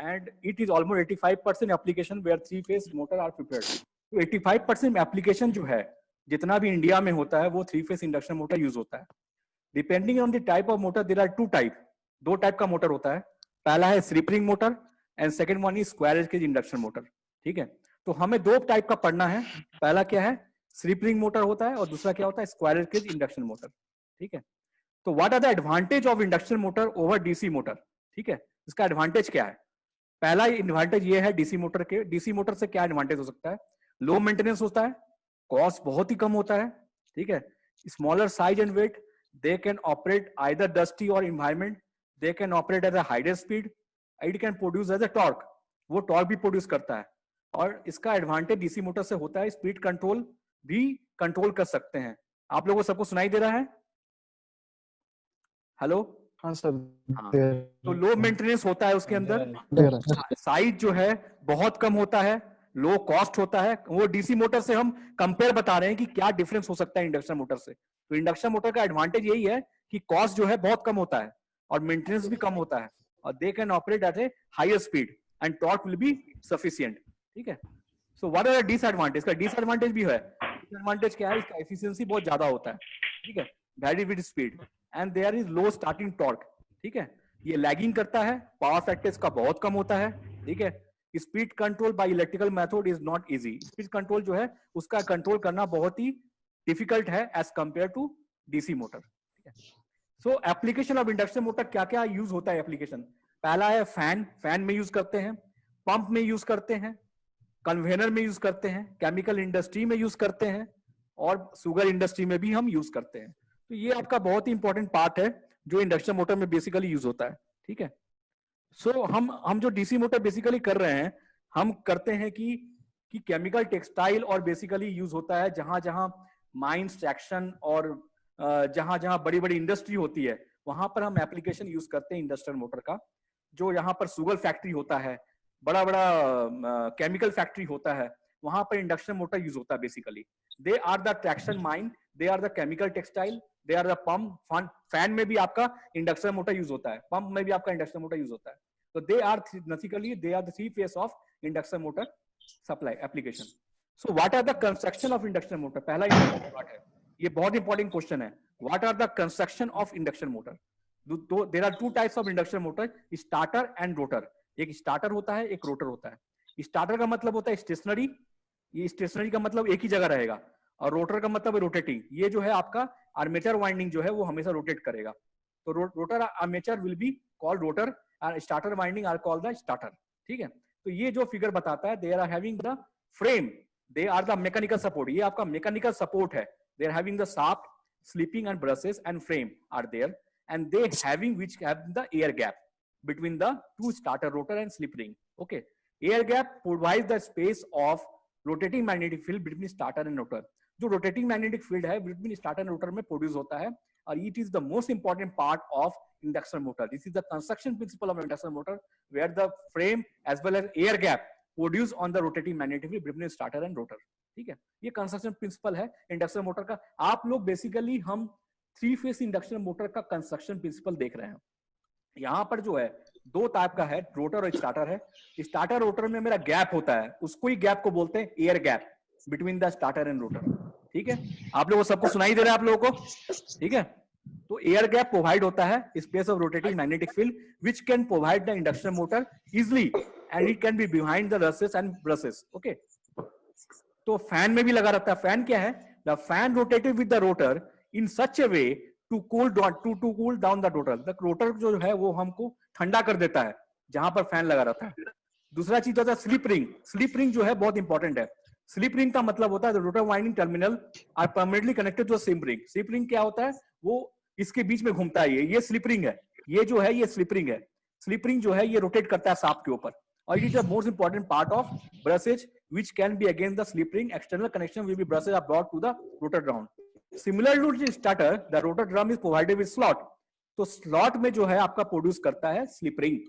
and it is almost 85% application where 3-phase motor are prepared. तो 85% application जो है जितना भी इंडिया में होता है वो 3-phase इंडक्शन मोटर यूज होता है. Depending on the type of motor there are 2 type, 2 type का मोटर होता है. पहला है slip ring motor and second one is square cage induction motor. ठीक है, तो हमें 2 टाइप का पढ़ना है. पहला क्या है, स्लिप रिंग मोटर होता है और दूसरा क्या होता है, स्क्वायर केज इंडक्शन मोटर. ठीक है, तो what are the advantage of induction motor over DC motor. ठीक है, इसका एडवांटेज क्या है. पहला एडवांटेज ये है डीसी मोटर के. डीसी मोटर से क्या एडवांटेज हो सकता है, लो मेंटेनेंस होता है, कॉस्ट बहुत ही कम होता है. ठीक है, smaller size and weight, they can operate either dusty और environment, they can operate at a higher speed, it can produce as a torque, वो टॉर्क भी प्रोड्यूस करता है. और इसका एडवांटेज डीसी मोटर से होता है स्पीड कंट्रोल भी कंट्रोल कर सकते हैं. आप लोगों को सबको सुनाई दे रहा है, हेलो. हाँ सर. हाँ, तो लो मेंटेनेंस होता है उसके अंदर, साइज जो है बहुत कम होता है, लो कॉस्ट होता है. वो डीसी मोटर से हम कंपेयर बता रहे हैं कि क्या डिफरेंस हो सकता है इंडक्शन मोटर से. तो इंडक्शन मोटर का एडवांटेज यही है कि कॉस्ट जो है बहुत कम होता है और मेंटेनेंस भी कम होता है, और they can operate at a higher speed and torque will be sufficient. ठीक है, so what are the disadvantage. का डिसएडवांटेज भी है. डिसएडवांटेज क्या है, इसका एफिशिएंसी बहुत ज्यादा होता है. ठीक है, vary with speed and there is low starting torque. ठीक है, ये लैगिंग करता है, पावर फैक्टर इसका बहुत कम होता है. ठीक है, speed control by electrical method is not easy. Speed control जो है उसका कंट्रोल करना बहुत ही डिफिकल्ट है as compare to DC motor. ठीक है, so application of induction motor क्या क्या यूज होता है. एप्लीकेशन पहला है फैन, फैन में यूज करते हैं, पंप में यूज करते हैं, कन्वेयर में यूज करते हैं, केमिकल इंडस्ट्री में यूज करते हैं और शुगर इंडस्ट्री में भी हम यूज करते हैं. तो ये आपका बहुत ही इंपॉर्टेंट पार्ट है जो इंडक्शन मोटर में बेसिकली यूज होता है. ठीक है, सो हम जो डीसी मोटर बेसिकली कर रहे हैं, हम करते हैं कि केमिकल टेक्सटाइल और बेसिकली यूज होता है जहां जहां माइंस ट्रैक्शन और जहां जहां बड़ी बड़ी इंडस्ट्री होती है वहां पर हम एप्लीकेशन यूज करते हैं इंडक्शन मोटर का. जो यहाँ पर शुगर फैक्ट्री होता है, बड़ा बड़ा केमिकल फैक्ट्री होता है, वहां पर इंडक्शन मोटर यूज होता है. Basically they are the traction mine, they are the chemical textile, they are the pump. Fan में भी आपका इंडक्शन मोटर यूज होता है, पंप में भी आपका इंडक्शन मोटर यूज होता है. तो they are basically they are the 3 phase of induction motor supply application. So what are the construction of induction motor. पहला इंपॉर्टेंट पार्ट है, ये बहुत इंपॉर्टेंट क्वेश्चन है. What are the construction of induction motor. There are 2 types of induction motor, starter and rotor. एक starter होता है, एक rotor होता है. स्टार्टर का मतलब होता है स्टेशनरी, ये स्टेशनरी का मतलब एक ही जगह रहेगा, और रोटर का मतलब रोटेटिंग. ये जो है आपका आर्मेचर वाइंडिंग जो है वो हमेशा रोटेट करेगा. तो rotor armature will be called rotor, starter winding are called the starter. ठीक है, तो ये जो फिगर बताता है, they are having the frame, they are the mechanical support. ये आपका मैकेनिकल सपोर्ट है. They are having the shaft, sleeping and brushes and frame are there, and they having which have the air gap between the 2 starter rotor and slip ring. Okay, air gap provides the space of rotating magnetic field between starter and rotor. जो rotating magnetic field है between starter and rotor में produce होता है, और it is the most important part of induction motor. This is the construction principle of induction motor where the frame as well as air gap produce on the rotating magnetic field between starter and rotor. ठीक है, ये construction principle है induction motor का. आप लोग basically हम 3 phase induction motor का construction principle देख रहे हैं. यहां पर जो है 2 टाइप का है, रोटर और स्टार्टर है. स्टार्टर रोटर में मेरा गैप होता है, उसको ही गैप को बोलते हैं air gap between the starter and rotor. ठीक है, आप लोगों को सबको सुनाई दे रहा है आप लोगों को. ठीक है, तो एयर गैप प्रोवाइड होता है space of rotating magnetic field which can provide the induction motor easily, and it can be behind the races and brushes. Okay, तो फैन में भी लगा रहता है. फैन क्या है, the fan rotated with the rotor in such a way to cool down the rotor. The rotor जो है वो हमको ठंडा कर देता है जहां पर फैन लगा रहता है. दूसरा चीज होता है स्लिप रिंग. स्लिप रिंग जो है बहुत इंपॉर्टेंट है. स्लिप रिंग का मतलब होता है rotor winding terminal are permanently connected to slip ring. Slip ring क्या होता है, वो इसके बीच में घूमता है. ये स्लिप रिंग है, ये जो है ये स्लिप रिंग है. स्लिप रिंग जो है ये रोटेट करता है शाफ्ट के ऊपर, और it is the most important part of brushes which can be against the slip ring. External connection will be brushes are brought to the rotor ground. Similar to starter, the rotor drum is provided with slot. तो slot में जो है आपका produce करता है slip ring,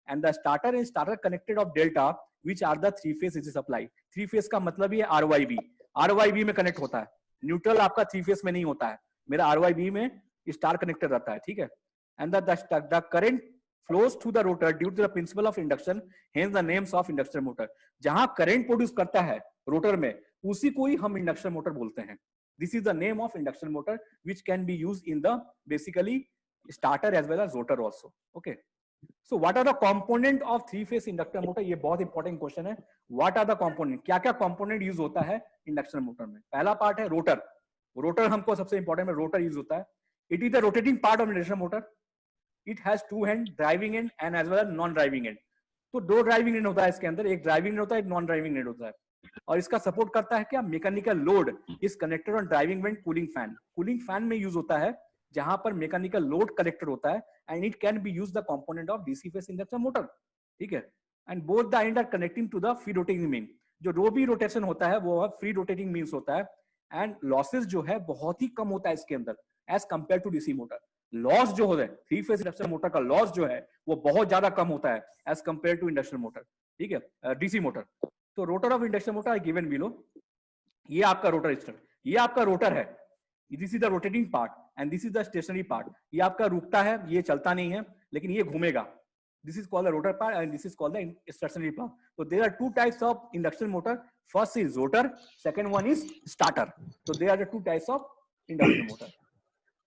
and the starter and starter connected of delta, which are the 3 phase AC supply. 3 phase का मतलब ये RYB. RYB में कनेक्ट होता है. न्यूट्रल आपका 3 phase में नहीं होता है. मेरा RYB में स्टार कनेक्टेड रहता है. ठीक है, and the current flows through the rotor due to the principle of induction, hence the names of induction motor. जहां करंट प्रोड्यूस करता है रोटर में, उसी को ही हम इंडक्शन मोटर बोलते हैं. This is the name of induction motor which can be used in the basically starter as well as rotor also. Okay. So what are the component of three phase induction motor? ये बहुत important question है. What are the component? क्या क्या component use होता है induction motor में? पहला part है रोटर. रोटर हमको सबसे इंपॉर्टेंट में रोटर यूज होता है. It is the rotating part of induction motor. It has two hand, driving end and as well as non driving end. तो दो ड्राइविंग एंड होता है इसके अंदर, एक ड्राइविंग एंड होता है, एक नॉन ड्राइविंग एंड होता है. और इसका सपोर्ट करता है क्या? Mechanical load is connected on driving end cooling fan. Cooling fan में यूज होता है जहां पर मैकेनिकल लोड कलेक्टेड होता है and it can be use the component of DC phase induction motor. ठीक है. And both the end are connecting to the free rotating mean. जो रो भी रोटेशन होता है वो फ्री रोटेटिंग मीन्स होता है. एंड लॉसेस जो है बहुत ही कम होता है इसके अंदर as compare to DC motor. Loss जो होता है थ्री फेस इंडक्शन मोटर का लॉस जो है वो बहुत ज्यादा कम होता है as compare to induction motor. ठीक है, डीसी मोटर. तो rotor of induction motor given below. ये आपका रोटर स्टर, ये आपका रोटर है. This is the rotating part and this is the stationary part. ये आपका रुकता है, ये चलता नहीं है, लेकिन ये घूमेगा. This is called the rotor part and this is called the stationary part. तो there are two types of induction motor. First is rotor, second one is starter. तो there are the two types of induction motor.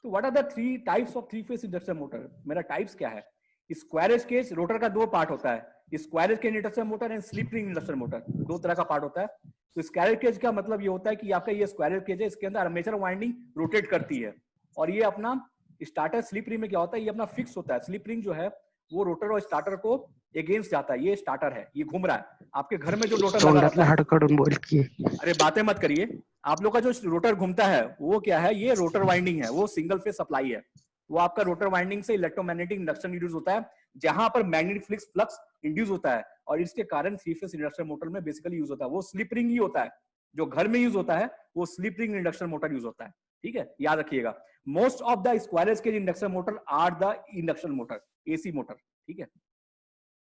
तो what are the three types of three phase induction motor? मेरा types क्या है? Squirrel cage rotor का दो part होता है, squirrel cage induction motor and slip ring induction motor. दो तरह का पार्ट होता है. तो स्क्वायर केज का मतलब ये होता है कि आपका ये स्क्वायर केज है, इसके अंदर आर्मेचर वाइंडिंग रोटेट करती है. और ये अपना स्टार्टर स्लिप रिंग में क्या होता है, ये अपना फिक्स होता है. स्लिप रिंग जो है वो रोटर और स्टार्टर को अगेंस्ट जाता है. ये स्टार्टर है, ये घूम रहा है. आपके घर में जो रोटर लगा रहता है, अरे बातें मत करिए. आप लोग का जो रोटर घूमता है वो क्या है? ये रोटर वाइंडिंग है, वो सिंगल फेज सप्लाई है. वो आपका रोटर वाइंडिंग से इलेक्ट्रोमैग्नेटिक इंडक्शन इंड्यूस होता है, जहां पर मैग्नेटिक फ्लक्स इंड्यूस होता है और इसके कारण थ्री फेज इंडक्शन मोटर में बेसिकली यूज होता है. वो स्लिप रिंग ही होता है. जो घर में यूज होता है वो slip ring induction motor use होता है. ठीक है, याद रखिएगा. Most of the squirrel cage induction motor are the induction motor, AC motor. ठीक है.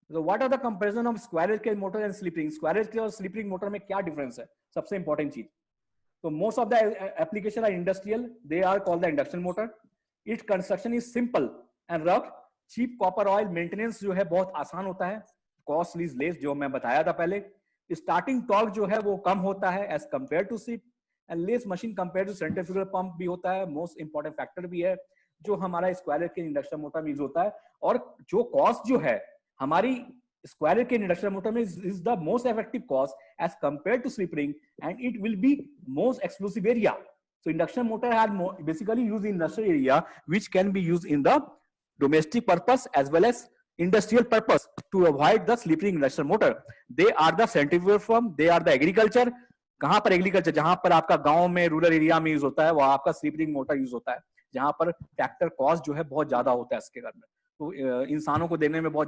So what are the comparison of square cage motor and slip ring? Square cage और slip ring motor में क्या डिफरेंस है? सबसे important चीज. तो most of the application are industrial. They are called the induction motor. Its construction is simple and rough. Cheap copper oil maintenance जो है बहुत आसान होता है. Cost is less, जो मैं बताया था पहले. Starting torque जो है वो कम होता है as compared to slip and less machine compared to centrifugal pump भी होता है. Most important factor भी है जो हमारा स्क्वायर केज इंडक्शन मोटर में यूज होता है. और जो कॉस्ट जो है हमारी स्क्वायर केज इंडक्शन मोटर में is the most effective cost as compare to slip ring and it will be most exclusive area. So induction motor has basically used in industrial area which can be used in the domestic purpose as well as industrial purpose to avoid the slip ring induction motor. They are the centrifugal form, they are the agriculture. कहां पर agriculture? जहां पर आपका गांव में rural area में use होता है वहां आपका स्लिप रिंग मोटर यूज होता है, जहां पर फैक्टर कॉस्ट जो है बहुत ज्यादा होता है इसके घर में. तो इंसानों को देने में बहुत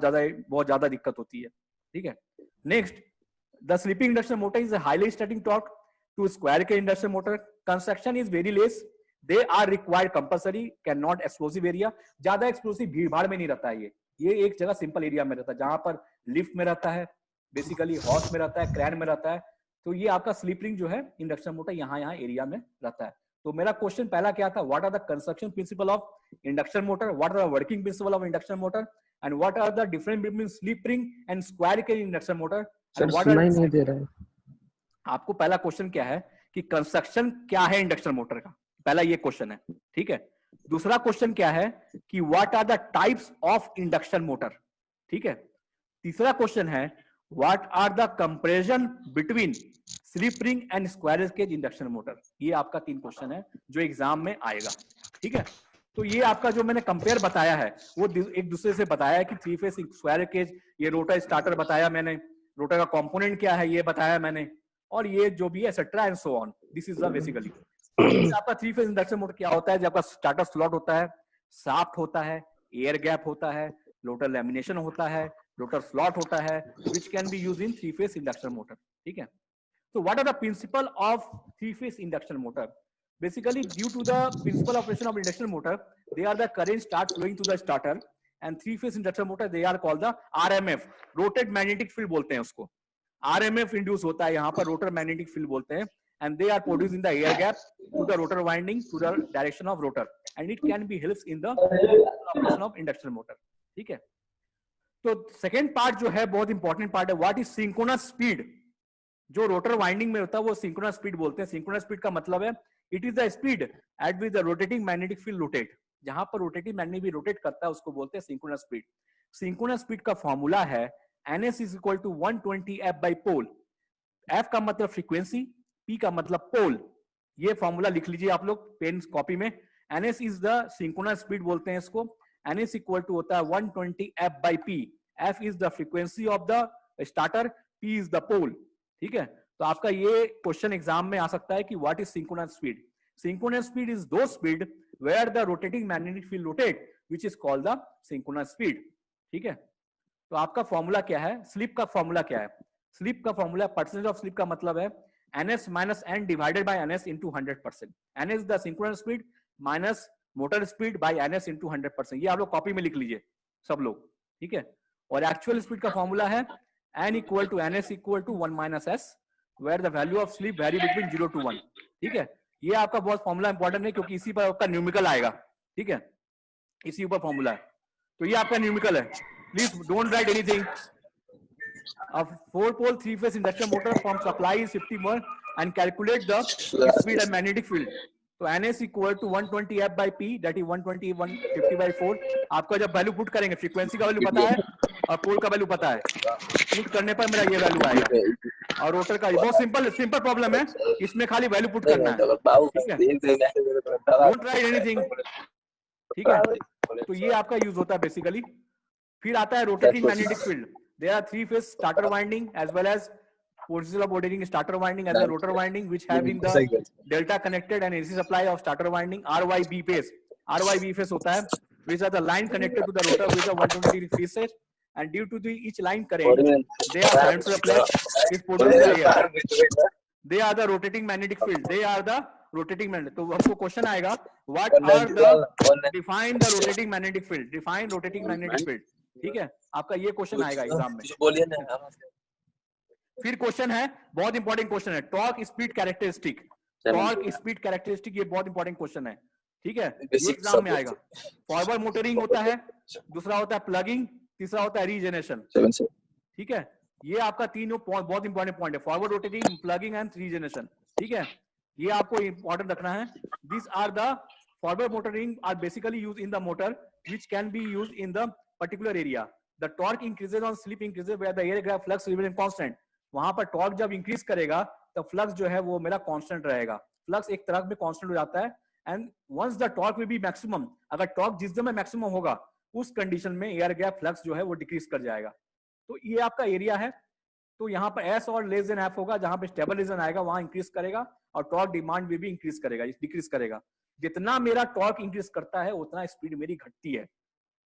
ज्यादा दिक्कत होती है. ठीक है. Next, the sleeping induction motor is highly starting torque to squirrel cage induction motor. Construction is very less. They are required compulsory, can not explosive area. ज्यादा एक्सप्लोसिव भीड़ भाड़ में नहीं रहता है. ये एक जगह सिंपल एरिया में रहता है जहां पर लिफ्ट में रहता है, बेसिकली हॉर्स में रहता है, क्रैन में रहता है. तो ये आपका स्लीपिंग जो है इंडक्शन मोटर यहाँ एरिया में रहता है. तो मेरा क्वेश्चन पहला क्या था? What are the construction principle of induction motor, what are the working principle of induction motor and what are the difference between slip ring and squirrel cage induction motor. सुनाई नहीं दे रहा है. आपको पहला क्वेश्चन क्या है कि कंस्ट्रक्शन क्या है इंडक्शन मोटर का? पहला ये क्वेश्चन है. ठीक है. दूसरा क्वेश्चन क्या है कि what are the types of induction motor. ठीक है. तीसरा क्वेश्चन है what are the comparison between slip ring and squirrel cage induction motor. ये आपका 3 क्वेश्चन है जो एग्जाम में आएगा. ठीक है. तो ये आपका जो मैंने कंपेयर बताया है वो एक दूसरे से बताया है कि थ्री फेस स्क्वायर केज, ये रोटर स्टार्टर बताया मैंने, रोटर का कंपोनेंट क्या है ये बताया मैंने, और ये जो भी है etcetera and so on. This is the basically आपका थ्री फेस इंडक्शन मोटर क्या होता है. जब आपका स्टार्टर स्लॉट होता है, शाफ्ट होता है, एयर गैप होता है, रोटर लैमिनेशन होता है, रोटर स्लॉट होता है, which can be used in three phase induction motor. ठीक है. So what are the principle of three phase induction motor? Basically due to the principal operation of induction motor, they are the current start flowing to the starter, and three phase induction motor they are called the RMF, rotate magnetic field बोलते हैं उसको. RMF induce होता है यहाँ पर, rotor magnetic field बोलते हैं, and they are produced in the air gap to the rotor winding to the direction of rotor, and it can be helps in the operation of induction motor. ठीक है. तो second part जो है बहुत important part है, what is synchronous speed. जो rotor winding में होता है वो सिंक्रोनस स्पीड बोलते हैं। सिंक्रोनस स्पीड का मतलब है it is the speed at which the rotating magnetic field rotate. जहां पर रोटेटिंग मैग्नेट भी रोटेट करता है उसको बोलते हैं सिंक्रोनस स्पीड। सिंक्रोनस स्पीड का फॉर्मूला है ns is equal to 120 f by pole। f का मतलब फ्रीक्वेंसी, p का मतलब पोल। ये फॉर्मूला लिख लीजिए आप लोग पेन कॉपी में। ns is the synchronous speed बोलते हैं इसको। ns इक्वल टू होता है 120 f by p। f is the frequency of the starter, p is the pole. ठीक है, तो आपका ये क्वेश्चन एग्जाम में आ सकता है कि what is synchronous speed. Synchronous speed is the speed where the rotating magnetic field rotate which is called the synchronous speed. ठीक है, तो आपका फॉर्मूला क्या है, स्लिप का फॉर्मूला क्या है। स्लिप का फॉर्मूला, परसेंटेज ऑफ स्लिप का मतलब है ns minus n divided by ns into 100%। n is the synchronous speed minus motor speed bye ns into 100%। ये आप लोग कॉपी में लिख लीजिए सब लोग। ठीक है, और एक्चुअल स्पीड का फॉर्मूला है n equal to ns equal to 1 minus s where the value of slip vary between 0 to 1। ठीक है, ये आपका बहुत फॉर्मूला इंपॉर्टेंट है क्योंकि इसी पर आपका न्यूमेरिकल आएगा। ठीक है, इसी ऊपर फॉर्मूला है, तो ये आपका न्यूमेरिकल है। Please don't write anything. A 4-pole 3-phase induction motor from supply is 50 more and calculate the speed and magnetic field. तो ns equal to 120 f by p, that is 120 150 by 4। आपका जब value put करेंगे, frequency का value पता है और पोल का value पता है, पुट करने पर मेरा ये वैल्यू आएगा। और रोटर का बहुत सिंपल प्रॉब्लम है, इसमें खाली वैल्यू पुट करना है। ठीक है, डोंट राइट एनीथिंग। ठीक है, तो ये आपका यूज होता है बेसिकली। फिर आता है rotating magnetic field. There are 3 phase starter winding as well as position of rotating starter winding as a rotor winding which have in the delta connected and AC supply of starter winding RYB phase. RYB phase होता है which are the line connected to the rotor with a 120 degree phase set and due to the each line current they are silenced to the place is produced by air। they are the rotating magnetic field, they are the rotating magnet। तो हमको question आएगा what are the define the rotating magnetic field, define rotating magnetic field। ठीक है, आपका ये question आएगा exam में। फिर क्वेश्चन है, बहुत इंपॉर्टेंट क्वेश्चन है, torque speed characteristic. Torque speed characteristic ये बहुत इंपॉर्टेंट क्वेश्चन है। ठीक है, ये एग्जाम में आएगा। फॉरवर्ड मोटरिंग होता है, दूसरा होता है प्लगिंग, तीसरा होता है रीजनरेशन। ठीक है, ये आपका तीनों बहुत इंपॉर्टेंट पॉइंट है, forward rotating, plugging and regeneration. ठीक है, ये आपको इंपॉर्टेंट रखना है। This are the forward motoring are basically use in the motor which can be use in the particular area. The torque increases on slip increases where the air gap flux remain constant. वहां पर torque जब increase करेगा तो flux जो है वो मेरा constant रहेगा। फ्लक्स एक तरफ में कांस्टेंट हो जाता है and once the torque will be maximum, अगर टॉर्क जिस समय मैक्सिमम होगा उस कंडीशन में एयर गैप फ्लक्स जो है वो डिक्रीज कर जाएगा। तो ये आपका एरिया है। तो यहाँ पर एस और लेस देन एफ होगा, जहां पे स्टेबल रीजन आएगा वहां इंक्रीज करेगा और टॉर्क डिमांड भी इंक्रीज करेगा, डिक्रीज करेगा। जितना मेरा टॉर्क इंक्रीज करता है उतना स्पीड मेरी घटती है।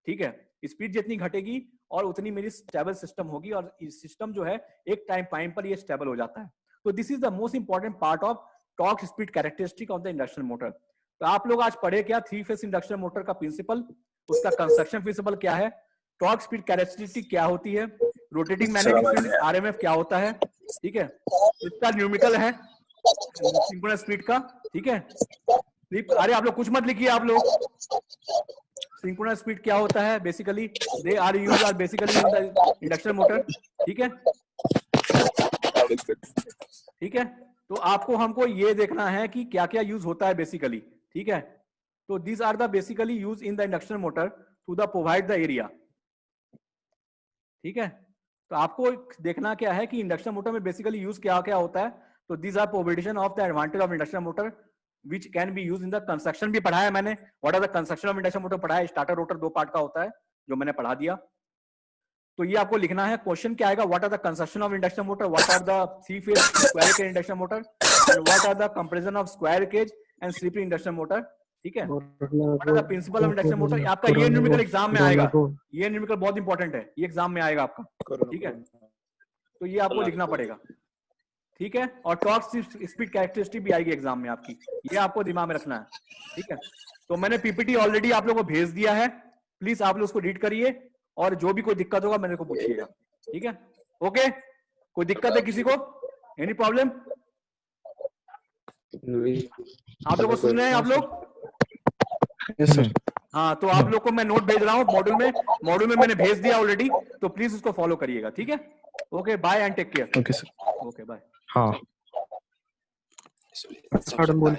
ठीक है, स्पीड जितनी घटेगी और उतनी मेरी स्टेबल सिस्टम होगी और सिस्टम जो है एक टाइम पर ये स्टेबल हो जाता है। तो this is the most important part of torque speed characteristic of the induction motor. तो आप लोग आज पढ़े क्या, 3 फेज इंडक्शन मोटर का प्रिंसिपल, उसका कंस्ट्रक्शन प्रिंसिपल क्या है, टॉर्क स्पीड कैरेक्टरिस्टिक क्या होती है, रोटेटिंग मैग्नेटिक फील्ड RMF क्या होता है। ठीक है, इसका न्यूमेरिकल है सिंक्रोनस स्पीड का। ठीक है, अरे आप लोग कुछ मत लिखिए, आप लोग सिंक्रोनस स्पीड क्या होता है, basically they are used are basically in the induction motor. ठीक है, ठीक है, तो आपको हमको ये देखना है कि क्या क्या यूज होता है बेसिकली। ठीक है, तो these are the basically used in the induction motor to the provide the area। ठीक है, तो आपको देखना क्या है कि इंडक्शन मोटर में बेसिकली यूज क्या क्या होता है। तो these are provision of the advantage of induction motor which can be used in the construction भी पढ़ा है मैंने। what are the construction of induction motor पढ़ा है, स्टार्टर रोटर 2 पार्ट का होता है जो मैंने पढ़ा दिया। तो ये आपको लिखना है, क्वेश्चन क्या आएगा, what are the construction of induction motor, what are the 3 phase square cage induction motor and what are the comparison of square cage and slip induction motor। ठीक है, प्रिंसिपल ऑफ इंडक्शन मोटर आपका ये numerical exam में आएगा, ये numerical बहुत important है, ये एग्जाम में आएगा आपका। ठीक है, तो ये आपको लिखना पड़ेगा। ठीक है, और टॉर्क स्पीड कैरेक्टरिस्टिक भी आएगी एग्जाम में आपकी, ये आपको दिमाग में रखना है। ठीक है, तो मैंने पीपीटी ऑलरेडी आप लोगों को भेज दिया है, प्लीज आप लोग उसको रीड करिए और जो भी कोई दिक्कत होगा मेरे को पूछिएगा। ठीक है, ओके, कोई दिक्कत है किसी को, एनी प्रॉब्लम? आप लोग को सुन रहे हैं आप लोग? Yes sir. हाँ, तो आप लोग को मैं नोट भेज रहा हूँ मॉड्यूल में मैंने भेज दिया ऑलरेडी, तो प्लीज उसको फॉलो करिएगा, ठीक है? Okay, bye and take care. Okay sir. Okay bye. हाँ हाड बोल